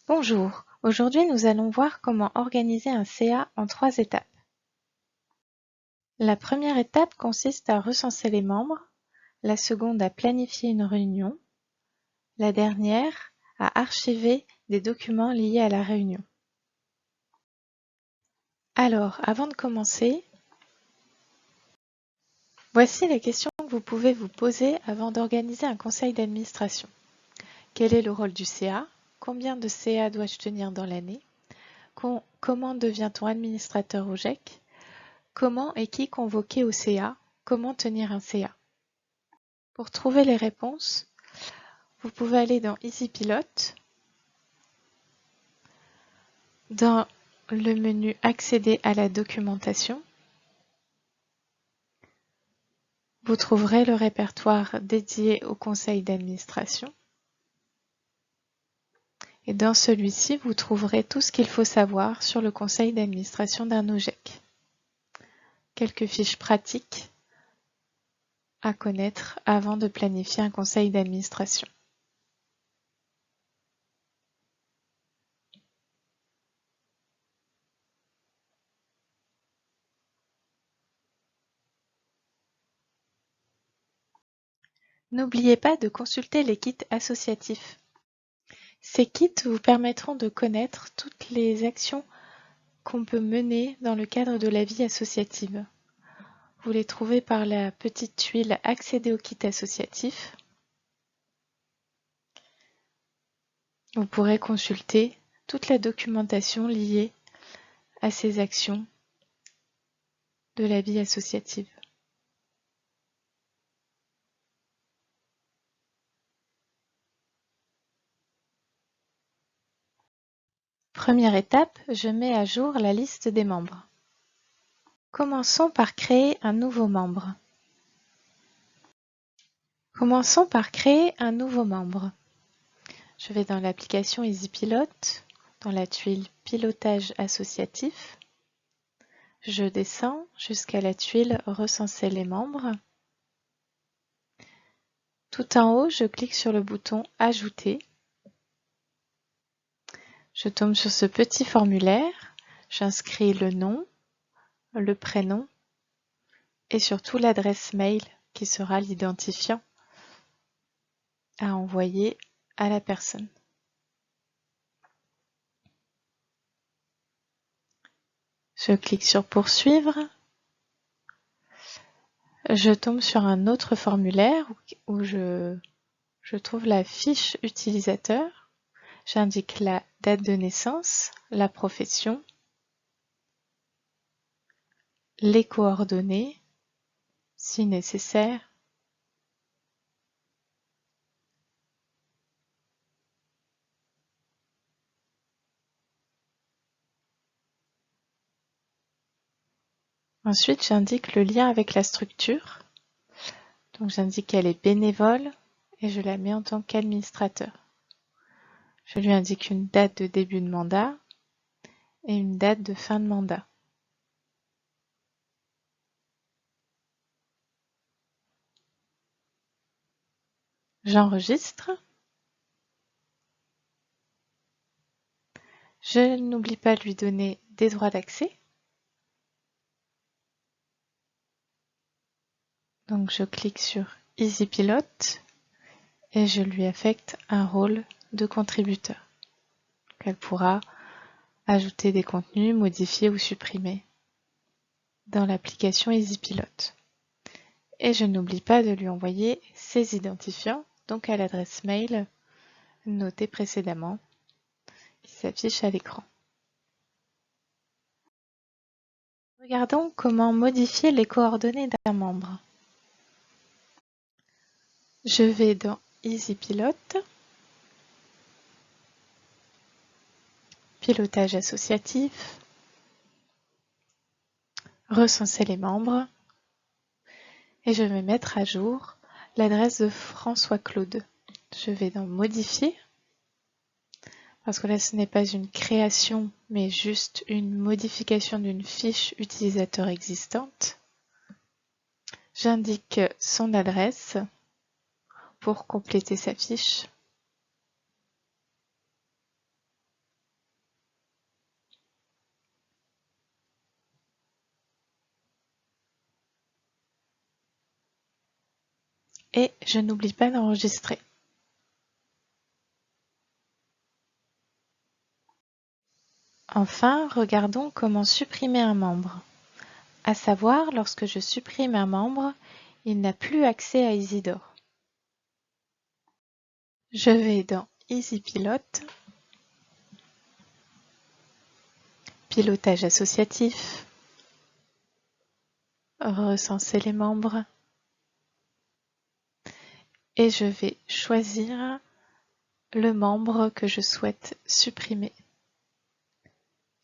Bonjour, aujourd'hui nous allons voir comment organiser un CA en 3 étapes. La première étape consiste à recenser les membres, la seconde à planifier une réunion, la dernière à archiver des documents liés à la réunion. Alors, avant de commencer, voici les questions que vous pouvez vous poser avant d'organiser un conseil d'administration. Quel est le rôle du CA? Combien de CA dois-je tenir dans l'année? Comment devient-on administrateur au GEC? Comment et qui convoquer au CA? Comment tenir un CA? Pour trouver les réponses, vous pouvez aller dans EasyPilote, dans le menu Accéder à la documentation. Vous trouverez le répertoire dédié au conseil d'administration. Et dans celui-ci, vous trouverez tout ce qu'il faut savoir sur le conseil d'administration d'un OGEC. Quelques fiches pratiques à connaître avant de planifier un conseil d'administration. N'oubliez pas de consulter les kits associatifs. Ces kits vous permettront de connaître toutes les actions qu'on peut mener dans le cadre de la vie associative. Vous les trouvez par la petite tuile Accéder au kit associatif. Vous pourrez consulter toute la documentation liée à ces actions de la vie associative. Première étape, je mets à jour la liste des membres. Commençons par créer un nouveau membre. Commençons par créer un nouveau membre. Je vais dans l'application EasyPilote, dans la tuile Pilotage associatif. Je descends jusqu'à la tuile Recenser les membres. Tout en haut, je clique sur le bouton Ajouter. Je tombe sur ce petit formulaire. J'inscris le nom, le prénom et surtout l'adresse mail qui sera l'identifiant à envoyer à la personne. Je clique sur Poursuivre. Je tombe sur un autre formulaire où je trouve la fiche utilisateur. J'indique la date de naissance, la profession, les coordonnées, si nécessaire. Ensuite, j'indique le lien avec la structure. Donc j'indique qu'elle est bénévole et je la mets en tant qu'administrateur. Je lui indique une date de début de mandat et une date de fin de mandat. J'enregistre. Je n'oublie pas de lui donner des droits d'accès. Donc je clique sur EasyPilote et je lui affecte un rôle de contributeur. Elle pourra ajouter des contenus, modifier ou supprimer dans l'application EasyPilote. Et je n'oublie pas de lui envoyer ses identifiants, donc à l'adresse mail notée précédemment, qui s'affiche à l'écran. Regardons comment modifier les coordonnées d'un membre. Je vais dans EasyPilote, Pilotage associatif, Recenser les membres, et je vais mettre à jour l'adresse de François Claude. Je vais dans Modifier, parce que là ce n'est pas une création, mais juste une modification d'une fiche utilisateur existante. J'indique son adresse pour compléter sa fiche. et je n'oublie pas d'enregistrer. Enfin, regardons comment supprimer un membre. À savoir, lorsque je supprime un membre, il n'a plus accès à Isidore. Je vais dans EasyPilote, pilotage associatif, recenser les membres et je vais choisir le membre que je souhaite supprimer.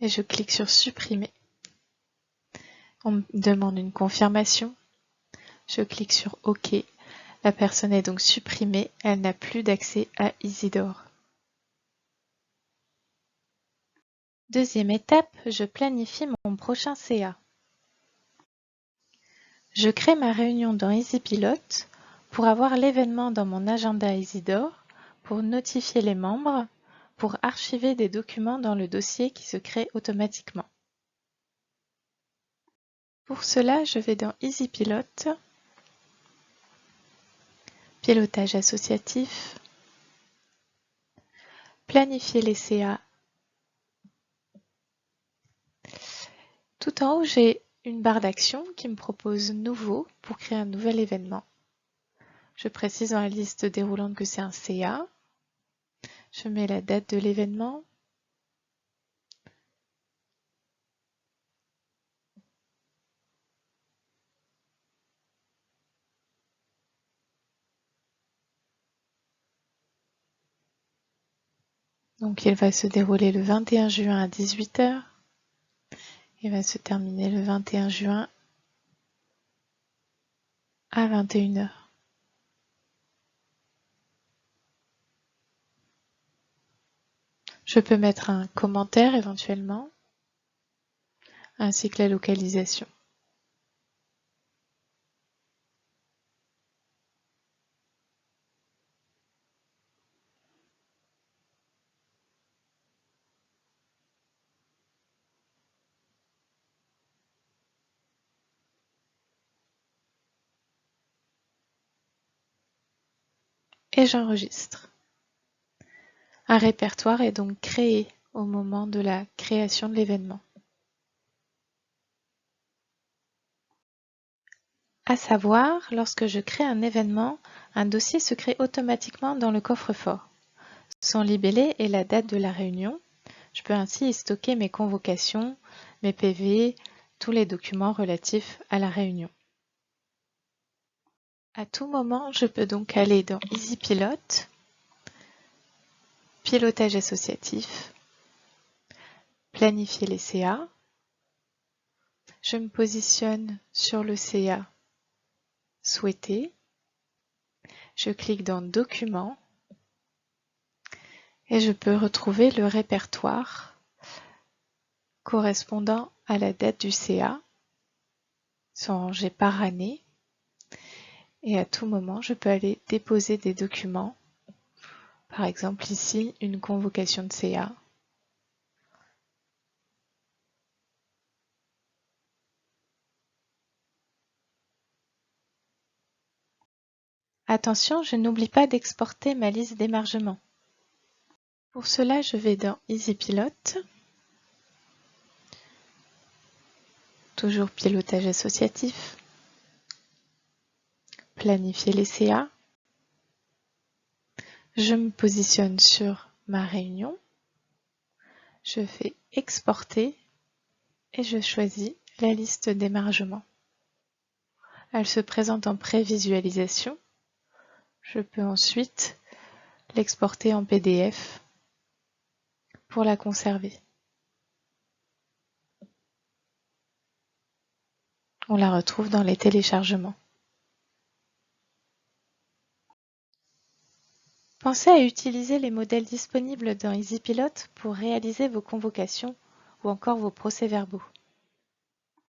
Et je clique sur supprimer. On me demande une confirmation. Je clique sur OK. La personne est donc supprimée. Elle n'a plus d'accès à Isidore. Deuxième étape, je planifie mon prochain CA. Je crée ma réunion dans EasyPilote pour avoir l'événement dans mon agenda Isidore, pour notifier les membres, pour archiver des documents dans le dossier qui se crée automatiquement. Pour cela, je vais dans EasyPilote, pilotage associatif, planifier les CA. Tout en haut, j'ai une barre d'action qui me propose nouveau pour créer un nouvel événement. Je précise dans la liste déroulante que c'est un CA. Je mets la date de l'événement. Donc il va se dérouler le 21 juin à 18 h. Il va se terminer le 21 juin à 21 h. Je peux mettre un commentaire éventuellement, ainsi que la localisation. Et j'enregistre. Un répertoire est donc créé au moment de la création de l'événement. À savoir, lorsque je crée un événement, un dossier se crée automatiquement dans le coffre-fort. Son libellé et la date de la réunion. Je peux ainsi y stocker mes convocations, mes PV, tous les documents relatifs à la réunion. À tout moment, je peux donc aller dans EasyPilote, pilotage associatif, planifier les CA. Je me positionne sur le CA souhaité. Je clique dans Documents et je peux retrouver le répertoire correspondant à la date du CA, sont rangés par année. Et à tout moment, je peux aller déposer des documents. Par exemple ici, une convocation de CA. Attention, je n'oublie pas d'exporter ma liste d'émargement. Pour cela, je vais dans EasyPilote, toujours pilotage associatif, planifier les CA. Je me positionne sur ma réunion, je fais exporter et je choisis la liste d'émargement. Elle se présente en prévisualisation. Je peux ensuite l'exporter en PDF pour la conserver. On la retrouve dans les téléchargements. Pensez à utiliser les modèles disponibles dans EasyPilote pour réaliser vos convocations ou encore vos procès-verbaux.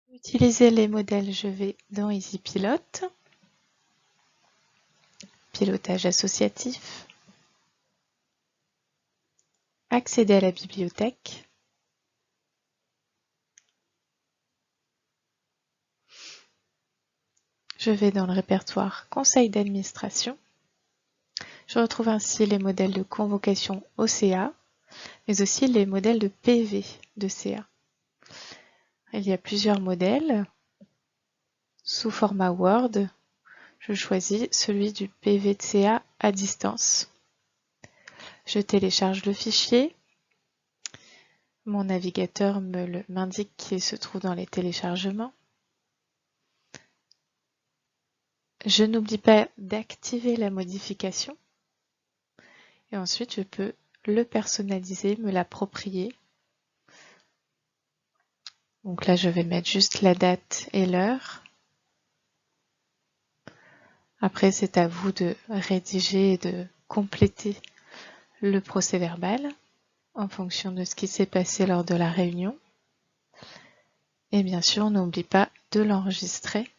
Pour utiliser les modèles, je vais dans EasyPilote, pilotage associatif, accéder à la bibliothèque, Je vais dans le répertoire Conseil d'administration. Je retrouve ainsi les modèles de convocation au CA, mais aussi les modèles de PV de CA. Il y a plusieurs modèles. Sous format Word, je choisis celui du PV de CA à distance. Je télécharge le fichier. Mon navigateur m'indique qu'il se trouve dans les téléchargements. Je n'oublie pas d'activer la modification. Et ensuite, je peux le personnaliser, me l'approprier. Donc là, je vais mettre juste la date et l'heure. Après, c'est à vous de rédiger et de compléter le procès-verbal en fonction de ce qui s'est passé lors de la réunion. Et bien sûr, n'oublie pas de l'enregistrer.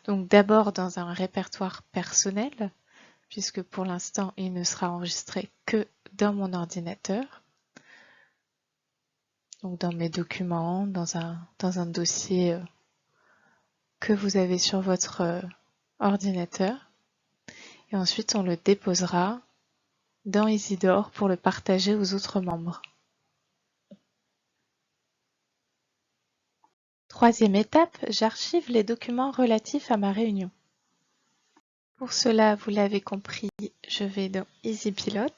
Donc d'abord dans un répertoire personnel, puisque pour l'instant, il ne sera enregistré que dans mon ordinateur. Donc dans mes documents, dans un dossier que vous avez sur votre ordinateur. Et ensuite, on le déposera dans Isidore pour le partager aux autres membres. Troisième étape, j'archive les documents relatifs à ma réunion. Pour cela, vous l'avez compris, je vais dans EasyPilot,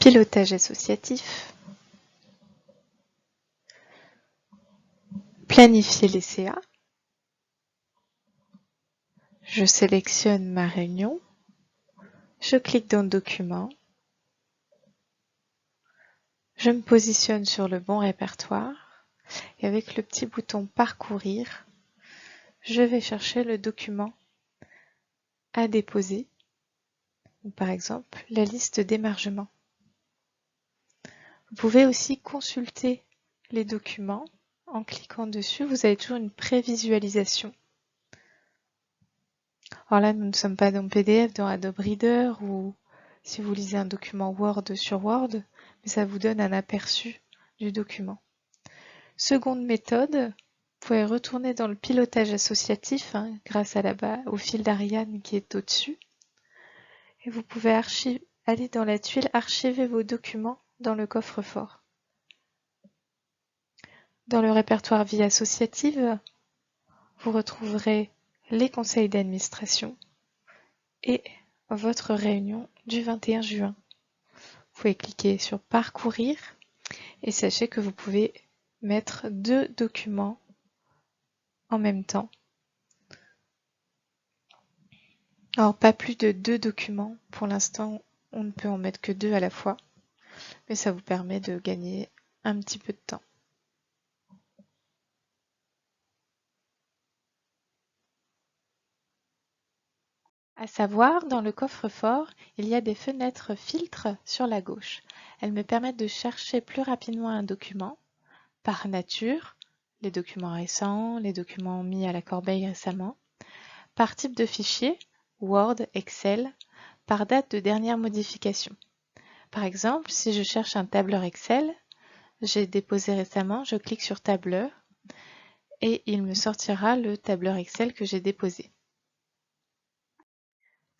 Pilotage associatif, Planifier les CA. Je sélectionne ma réunion, je clique dans Documents, je me positionne sur le bon répertoire et avec le petit bouton Parcourir, je vais chercher le document à déposer, par exemple la liste d'émargement. Vous pouvez aussi consulter les documents. En cliquant dessus, vous avez toujours une prévisualisation. Alors là, nous ne sommes pas dans PDF, dans Adobe Reader ou si vous lisez un document Word sur Word, mais ça vous donne un aperçu du document. Seconde méthode, vous pouvez retourner dans le pilotage associatif grâce à au fil d'Ariane qui est au-dessus. Et vous pouvez aller dans la tuile Archiver vos documents dans le coffre-fort. Dans le répertoire Vie associative, vous retrouverez les conseils d'administration et votre réunion du 21 juin. Vous pouvez cliquer sur Parcourir et sachez que vous pouvez mettre 2 documents en même temps. Alors pas plus de 2 documents, pour l'instant on ne peut en mettre que 2 à la fois, mais ça vous permet de gagner un petit peu de temps. À savoir, dans le coffre-fort, il y a des fenêtres filtres sur la gauche. Elles me permettent de chercher plus rapidement un document par nature, les documents récents, les documents mis à la corbeille récemment, par type de fichier, Word, Excel, par date de dernière modification. Par exemple, si je cherche un tableur Excel, j'ai déposé récemment, je clique sur tableur et il me sortira le tableur Excel que j'ai déposé.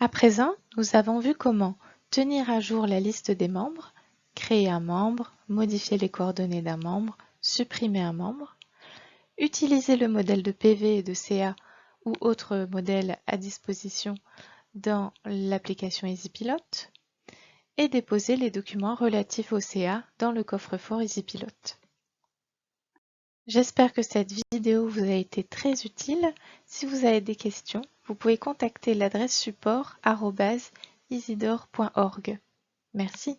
À présent, nous avons vu comment tenir à jour la liste des membres, créer un membre, modifier les coordonnées d'un membre, supprimer un membre, utiliser le modèle de PV et de CA ou autre modèle à disposition dans l'application EasyPilot et déposer les documents relatifs au CA dans le coffre-fort EasyPilot. J'espère que cette vidéo vous a été très utile. Si vous avez des questions, vous pouvez contacter l'adresse support @isidore.org. Merci.